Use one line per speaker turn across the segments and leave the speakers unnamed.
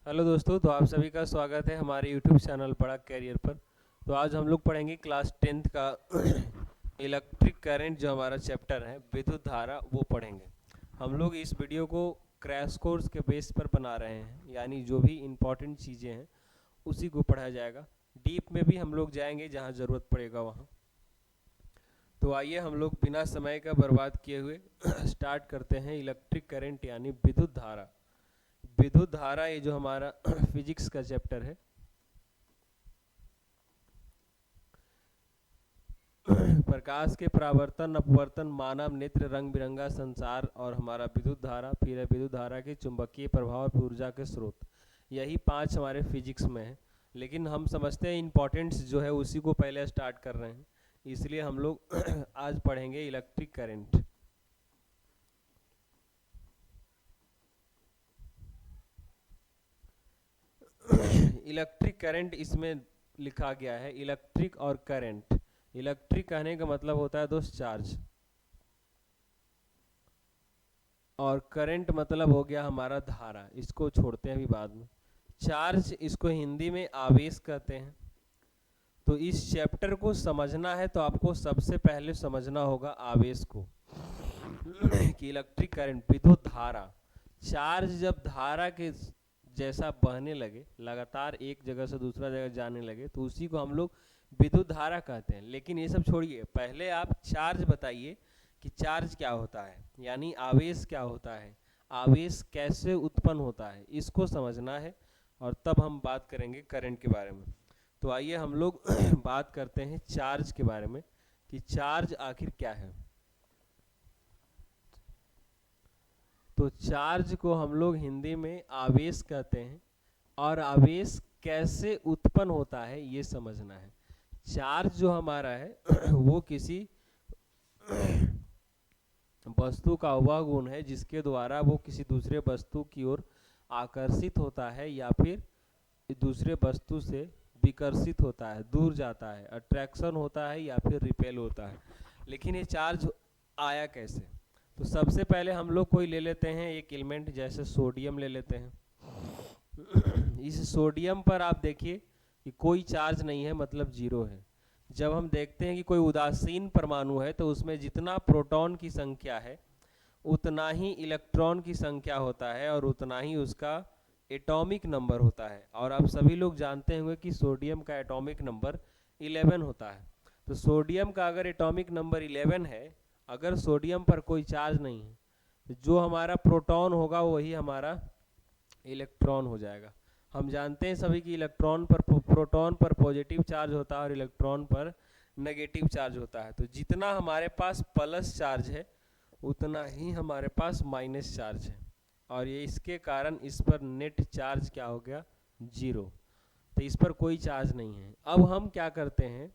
Hello दोस्तों, तो आप सभी का स्वागत है हमारे यूट्यूब चैनल पढ़ा कैरियर पर। तो आज हम लोग पढ़ेंगे क्लास 10th का इलेक्ट्रिक करंट, जो हमारा चैप्टर है विद्युत धारा, वो पढ़ेंगे। हम लोग इस वीडियो को क्रैश कोर्स के बेस पर बना रहे हैं, यानी जो भी इम्पोर्टेंट चीज़ें हैं उसी को पढ़ाया जाएगा। डीप में भी हम लोग जाएंगे जहाँ ज़रूरत पड़ेगा वहाँ। तो आइए हम लोग बिना समय का बर्बाद किए हुए स्टार्ट करते हैं। इलेक्ट्रिक करंट यानी विद्युत धारा। विद्युत धारा ये जो हमारा फिजिक्स का चैप्टर है, प्रकाश के परावर्तन अपवर्तन, मानव नेत्र, रंग बिरंगा संसार, और हमारा विद्युत धारा, फिर है विद्युत धारा के चुंबकीय प्रभाव और ऊर्जा के स्रोत। यही 5 हमारे फिजिक्स में है, लेकिन हम समझते हैं इम्पोर्टेंट्स जो है उसी को पहले स्टार्ट कर रहे हैं, इसलिए हम लोग आज पढ़ेंगे इलेक्ट्रिक करंट। इलेक्ट्रिक करंट इसमें लिखा गया है इलेक्ट्रिक और करंट। इलेक्ट्रिक कहने का मतलब होता है दोस्त चार्ज, और करंट मतलब हो गया हमारा धारा। इसको छोड़ते हैं अभी बाद में। चार्ज इसको हिंदी में आवेश कहते हैं। तो इस चैप्टर को समझना है तो आपको सबसे पहले समझना होगा आवेश को कि इलेक्ट्रिक करंट विद्युत धारा, चार्ज जब धारा के जैसा बहने लगे, लगातार एक जगह से दूसरा जगह जाने लगे, तो उसी को हम लोग विद्युत धारा कहते हैं। लेकिन ये सब छोड़िए, पहले आप चार्ज बताइए कि चार्ज क्या होता है, यानी आवेश क्या होता है, आवेश कैसे उत्पन्न होता है, इसको समझना है, और तब हम बात करेंगे करंट के बारे में। तो आइए हम लोग बात करते हैं चार्ज के बारे में कि चार्ज आखिर क्या है। तो चार्ज को हम लोग हिंदी में आवेश कहते हैं, और आवेश कैसे उत्पन्न होता है ये समझना है। चार्ज जो हमारा है वो किसी वस्तु का वह गुण है जिसके द्वारा वो किसी दूसरे वस्तु की ओर आकर्षित होता है, या फिर दूसरे वस्तु से विकर्षित होता है, दूर जाता है, अट्रैक्शन होता है, या फिर रिपेल होता है। लेकिन ये चार्ज आया कैसे? तो सबसे पहले हम लोग कोई ले लेते हैं एक एलिमेंट, जैसे सोडियम ले लेते हैं। इस सोडियम पर आप देखिए कि कोई चार्ज नहीं है, मतलब जीरो है। जब हम देखते हैं कि कोई उदासीन परमाणु है, तो उसमें जितना प्रोटॉन की संख्या है उतना ही इलेक्ट्रॉन की संख्या होता है, और उतना ही उसका एटॉमिक नंबर होता है। और आप सभी लोग जानते होंगे कि सोडियम का एटॉमिक नंबर 11 होता है। तो सोडियम का अगर एटॉमिक नंबर 11 है, अगर सोडियम पर कोई चार्ज नहीं है, तो जो हमारा प्रोटॉन होगा वही हमारा इलेक्ट्रॉन हो जाएगा। हम जानते हैं सभी कि इलेक्ट्रॉन पर प्रोटॉन पर पॉजिटिव चार्ज होता है और इलेक्ट्रॉन पर नेगेटिव चार्ज होता है। तो जितना हमारे पास प्लस चार्ज है उतना ही हमारे पास माइनस चार्ज है, और ये इसके कारण इस पर नेट चार्ज क्या हो गया? जीरो। तो इस पर कोई चार्ज नहीं है। अब हम क्या करते हैं,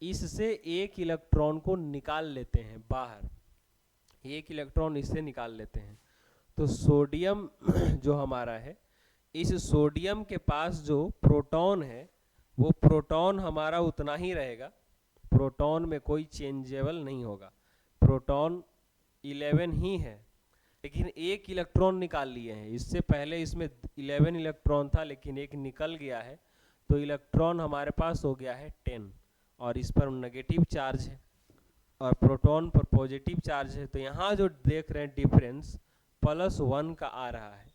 इससे एक इलेक्ट्रॉन को निकाल लेते हैं बाहर, एक इलेक्ट्रॉन इससे निकाल लेते हैं। तो सोडियम जो हमारा है, इस सोडियम के पास जो प्रोटॉन है वो प्रोटॉन हमारा उतना ही रहेगा, प्रोटॉन में कोई चेंजेबल नहीं होगा, प्रोटॉन 11 ही है। लेकिन एक इलेक्ट्रॉन निकाल लिए हैं, इससे पहले इसमें 11 इलेक्ट्रॉन था लेकिन एक निकल गया है, तो इलेक्ट्रॉन हमारे पास हो गया है 10, और इस पर नेगेटिव चार्ज है और प्रोटॉन पर पॉजिटिव चार्ज है। तो यहाँ जो देख रहे हैं डिफरेंस +1 का आ रहा है।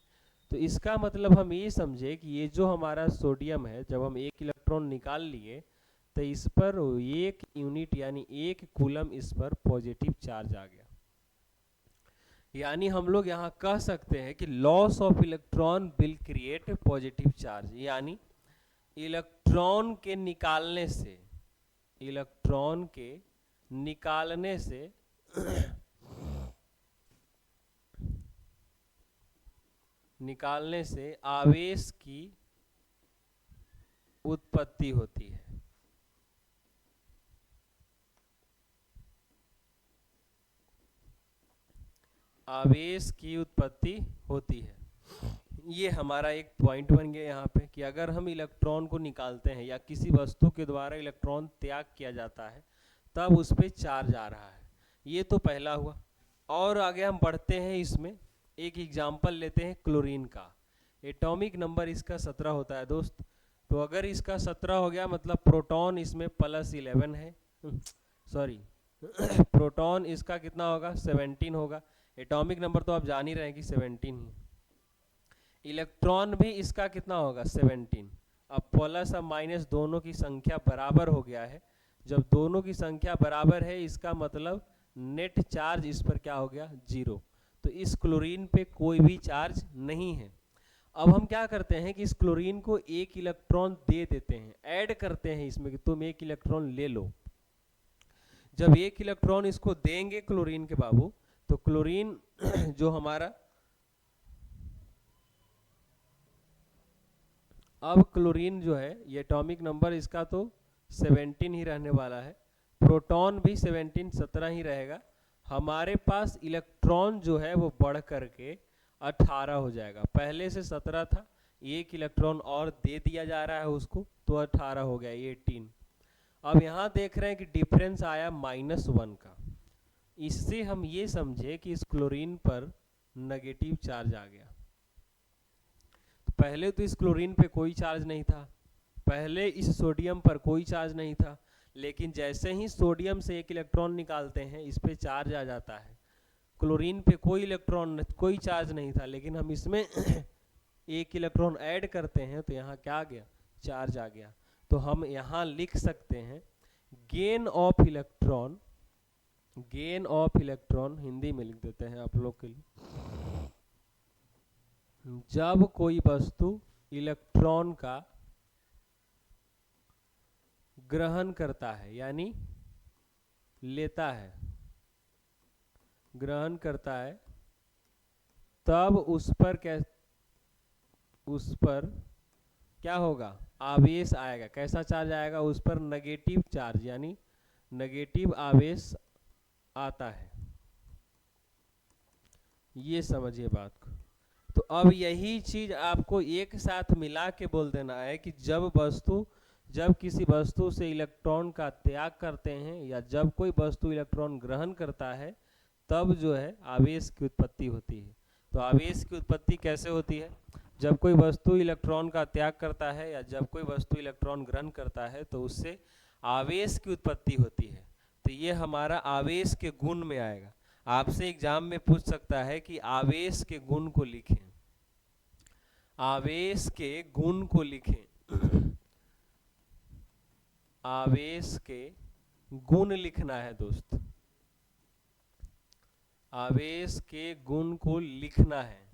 तो इसका मतलब हम ये समझे कि ये जो हमारा सोडियम है, जब हम एक इलेक्ट्रॉन निकाल लिए तो इस पर एक यूनिट यानी एक कूलम इस पर पॉजिटिव चार्ज आ गया। यानी हम लोग यहाँ कह सकते हैं कि loss of electron will create positive charge, यानी इलेक्ट्रॉन के निकालने से, इलेक्ट्रॉन के निकालने से निकालने से आवेश की उत्पत्ति होती है। आवेश की उत्पत्ति होती है। ये हमारा एक पॉइंट बन गया यहाँ पे कि अगर हम इलेक्ट्रॉन को निकालते हैं या किसी वस्तु के द्वारा इलेक्ट्रॉन त्याग किया जाता है, तब उस पर चार्ज आ रहा है। ये तो पहला हुआ। और आगे हम बढ़ते हैं, इसमें एक एग्जाम्पल लेते हैं क्लोरीन का। एटॉमिक नंबर इसका 17 होता है दोस्त। तो अगर इसका 17 हो गया मतलब प्रोटॉन इसमें +11 है, सॉरी प्रोटॉन इसका कितना होगा 17 होगा। एटॉमिक नंबर तो आप जान ही रहे हैं कि 17 ही। इलेक्ट्रॉन भी इसका कितना होगा 17। अब प्लस अब माइनस दोनों की संख्या बराबर हो गया है। जब दोनों की संख्या बराबर है इसका मतलब नेट चार्ज इस पर क्या हो गया 0। तो इस क्लोरीन पे कोई भी चार्ज नहीं है। अब हम क्या करते हैं कि इस क्लोरीन को एक इलेक्ट्रॉन दे देते हैं, ऐड करते हैं इसमें कि तुम एक इलेक्ट्रॉन ले लो। जब एक इलेक्ट्रॉन इसको देंगे क्लोरीन के बाबू, तो क्लोरीन जो हमारा, अब क्लोरीन जो है ये एटॉमिक नंबर इसका तो 17 ही रहने वाला है, प्रोटॉन भी 17 ही रहेगा। हमारे पास इलेक्ट्रॉन जो है वो बढ़ करके 18 हो जाएगा। पहले से 17 था, एक इलेक्ट्रॉन और दे दिया जा रहा है उसको, तो 18 हो गया 18। अब यहाँ देख रहे हैं कि डिफरेंस आया -1 का। इससे हम ये समझे कि इस क्लोरीन पर नेगेटिव चार्ज आ गया। पहले तो इस क्लोरीन पे कोई चार्ज नहीं था, पहले इस सोडियम पर कोई चार्ज नहीं था, लेकिन जैसे ही सोडियम से एक इलेक्ट्रॉन निकालते हैं इस पे चार्ज आ जाता है। क्लोरीन पे कोई इलेक्ट्रॉन कोई चार्ज नहीं था, लेकिन हम इसमें एक इलेक्ट्रॉन ऐड करते हैं तो यहाँ क्या आ गया चार्ज आ गया। तो हम यहाँ लिख सकते हैं gain of electron, gain of electron Hindi में लिख देते हैं आप लोग के लिए। जब कोई वस्तु इलेक्ट्रॉन का ग्रहण करता है यानी लेता है, ग्रहण करता है, तब उस पर क्या होगा आवेश आएगा। कैसा चार्ज आएगा उस पर नेगेटिव चार्ज यानी नेगेटिव आवेश आता है। ये समझिए बात को। तो अब यही चीज आपको एक साथ मिला के बोल देना है कि जब किसी वस्तु से इलेक्ट्रॉन का त्याग करते हैं या जब कोई वस्तु इलेक्ट्रॉन ग्रहण करता है तब जो है आवेश की उत्पत्ति होती है। तो आवेश की उत्पत्ति कैसे होती है, जब कोई वस्तु इलेक्ट्रॉन का त्याग करता है या जब कोई वस्तु इलेक्ट्रॉन ग्रहण करता है तो उससे आवेश की उत्पत्ति होती है। तो ये हमारा आवेश के गुण में आएगा। आपसे एग्जाम में पूछ सकता है कि आवेश के गुण को लिखें, आवेश के गुण को लिखें। आवेश के गुण लिखना है दोस्त, आवेश के गुण को लिखना है,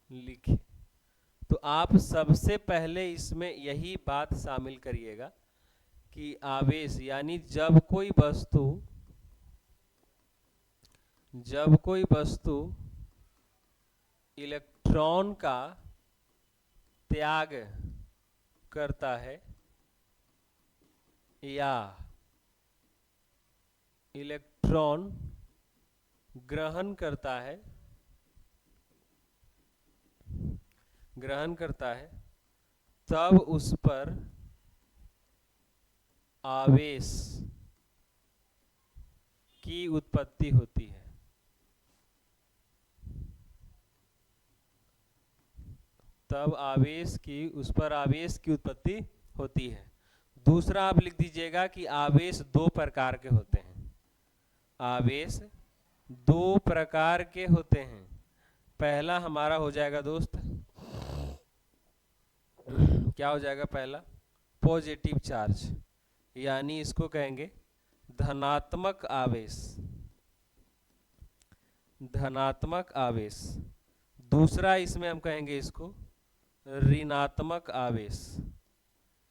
लिखे। तो आप सबसे पहले इसमें यही बात शामिल करिएगा कि आवेश यानी जब कोई वस्तु इलेक्ट्रॉन का त्याग करता है या इलेक्ट्रॉन ग्रहण करता है तब उस पर आवेश की उत्पत्ति होती है। तब उस पर आवेश की उत्पत्ति होती है। दूसरा आप लिख दीजिएगा कि आवेश दो प्रकार के होते हैं, आवेश दो प्रकार के होते हैं। पहला हमारा हो जाएगा दोस्त, क्या हो जाएगा पहला, पॉजिटिव चार्ज, यानी इसको कहेंगे धनात्मक आवेश, धनात्मक आवेश। दूसरा इसमें हम कहेंगे इसको ऋणात्मक आवेश,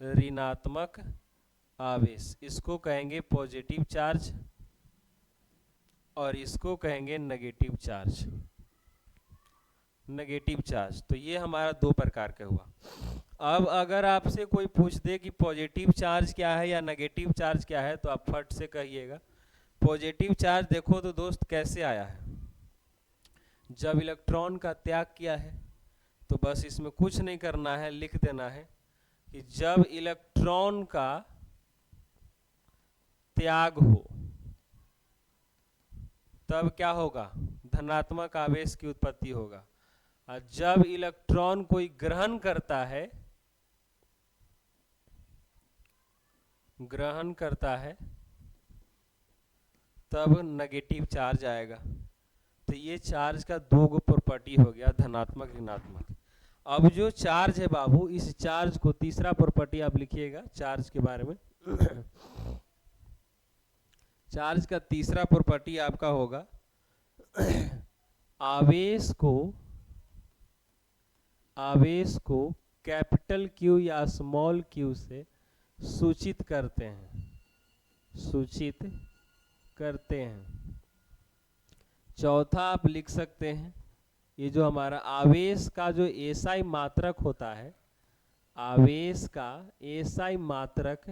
ऋणात्मक आवेश। इसको कहेंगे पॉजिटिव चार्ज और इसको कहेंगे नेगेटिव चार्ज, नेगेटिव चार्ज। तो ये हमारा दो प्रकार का हुआ। अब अगर आपसे कोई पूछ दे कि पॉजिटिव चार्ज क्या है या नेगेटिव चार्ज क्या है तो आप फट से कहिएगा पॉजिटिव चार्ज। देखो तो दोस्त कैसे आया है, जब इलेक्ट्रॉन का त्याग किया है तो बस इसमें कुछ नहीं करना है, लिख देना है कि जब इलेक्ट्रॉन का त्याग हो तब क्या होगा, धनात्मक आवेश की उत्पत्ति होगा। और जब इलेक्ट्रॉन कोई ग्रहण करता है तब नेगेटिव चार्ज आएगा। तो ये चार्ज का दो गो प्रॉपर्टी हो गया, धनात्मक ऋणात्मक। अब जो चार्ज है बाबू, इस चार्ज को तीसरा प्रॉपर्टी आप लिखिएगा चार्ज के बारे में। चार्ज का तीसरा प्रॉपर्टी आपका होगा आवेश को कैपिटल क्यू या स्मॉल क्यू से सूचित करते हैं। चौथा आप लिख सकते हैं, ये जो हमारा आवेश का जो एसआई मात्रक होता है, आवेश का एसआई मात्रक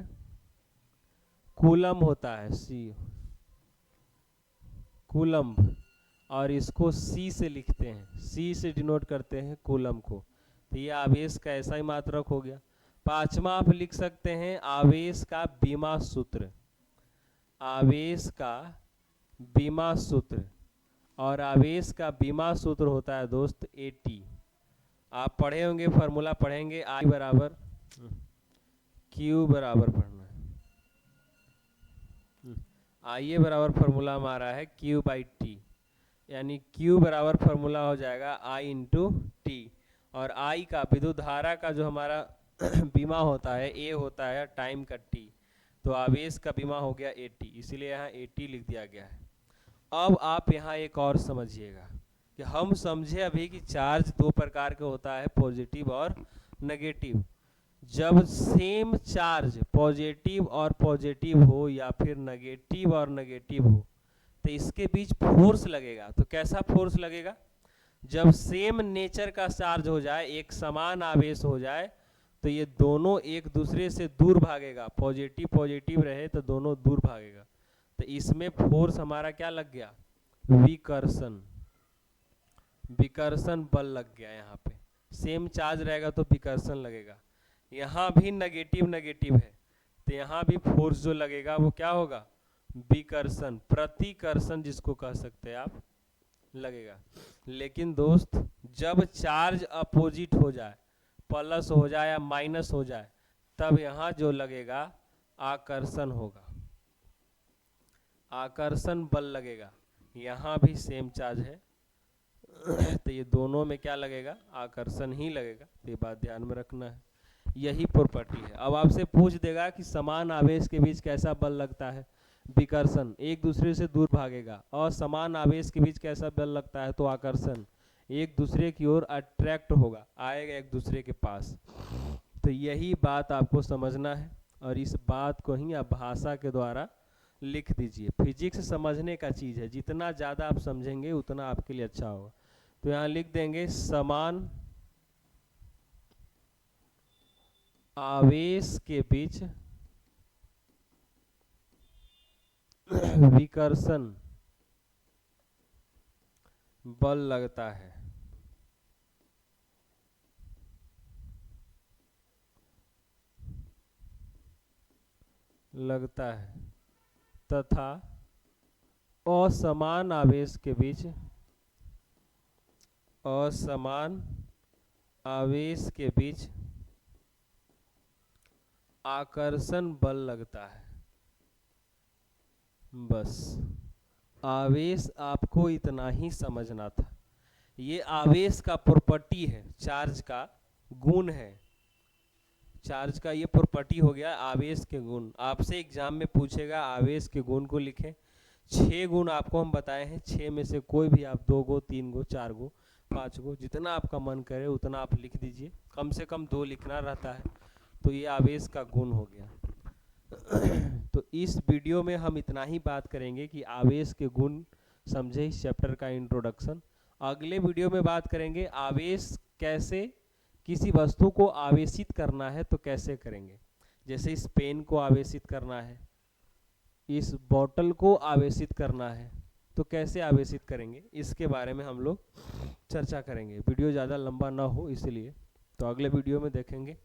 कूलम होता है, कूलम्ब, और इसको सी से लिखते हैं, सी से डिनोट करते हैं कूलम को। तो ये आवेश का एसआई मात्रक हो गया। पांचवा आप लिख सकते हैं आवेश का बीमा सूत्र, आवेश का बीमा सूत्र, और आवेश का बीमा सूत्र होता है दोस्त AT। आप पढ़े होंगे, फार्मूला पढ़ेंगे, आई बराबर क्यू बराबर पढ़ना है, आई बराबर फार्मूला हमारा है Q बाई T, यानी Q बराबर फार्मूला हो जाएगा I इंटू टी, और I का विद्युत धारा का जो हमारा बीमा होता है A होता है टाइम का T, तो आवेश का बीमा हो गया AT, इसीलिए यहाँ AT लिख दिया गया है। अब आप यहाँ एक और समझिएगा कि हम समझे अभी कि चार्ज दो प्रकार का होता है, पॉजिटिव और नेगेटिव। जब सेम चार्ज पॉजिटिव और पॉजिटिव हो या फिर नेगेटिव और नेगेटिव हो तो इसके बीच फोर्स लगेगा। तो कैसा फोर्स लगेगा? जब सेम नेचर का चार्ज हो जाए, एक समान आवेश हो जाए, तो ये दोनों एक दूसरे से दूर भागेगा। पॉजिटिव पॉजिटिव रहे तो दोनों दूर भागेगा। तो इसमें फोर्स हमारा क्या लग गया? विकर्षण, विकर्षण बल लग गया। यहाँ पे सेम चार्ज रहेगा तो विकर्षण लगेगा। यहाँ भी नेगेटिव नेगेटिव है तो यहाँ भी फोर्स जो लगेगा वो क्या होगा? विकर्षण, प्रतिकर्षण जिसको कह सकते हैं आप, लगेगा। लेकिन दोस्त जब चार्ज अपोजिट हो जाए, प्लस हो जाए या माइनस हो जाए, तब यहाँ जो लगेगा आकर्षण होगा, आकर्षण बल लगेगा। यहाँ भी सेम चार्ज है तो ये दोनों में क्या लगेगा? आकर्षण ही लगेगा। तो ये बात ध्यान में रखना है, यही प्रॉपर्टी है। अब आपसे पूछ देगा कि समान आवेश के बीच कैसा बल लगता है? विकर्षण, एक दूसरे से दूर भागेगा। और समान आवेश के बीच कैसा बल लगता है? तो आकर्षण, एक दूसरे की ओर अट्रैक्ट होगा, आएगा एक दूसरे के पास। तो यही बात आपको समझना है और इस बात को ही आप भाषा के द्वारा लिख दीजिए। फिजिक्स समझने का चीज़ है, जितना ज़्यादा आप समझेंगे उतना आपके लिए अच्छा होगा। तो यहाँ लिख देंगे समान आवेश के बीच विकर्षण बल लगता है। तथा असमान आवेश के बीच, असमान आवेश के बीच आकर्षण बल लगता है। बस आवेश आपको इतना ही समझना था। ये आवेश का प्रॉपर्टी है, चार्ज का गुण है। चार्ज का ये प्रॉपर्टी हो गया आवेश के गुण। आपसे एग्जाम में पूछेगा आवेश के गुण को लिखें। 6 गुण आपको हम बताए हैं, 6 में से कोई भी आप 2 गो, 3 गो, 4 गो, 5 गो, जितना आपका मन करे उतना आप लिख दीजिए। कम से कम 2 लिखना रहता है। तो ये आवेश का गुण हो गया। तो इस वीडियो में हम इतना ही बात करेंगे कि आवेश के गुण समझे, इस चैप्टर का इंट्रोडक्शन। अगले वीडियो में बात करेंगे आवेश कैसे, किसी वस्तु को आवेशित करना है तो कैसे करेंगे। जैसे इस पेन को आवेशित करना है, इस बोतल को आवेशित करना है, तो कैसे आवेशित करेंगे, इसके बारे में हम लोग चर्चा करेंगे। वीडियो ज़्यादा लंबा ना हो इसलिए, तो अगले वीडियो में देखेंगे।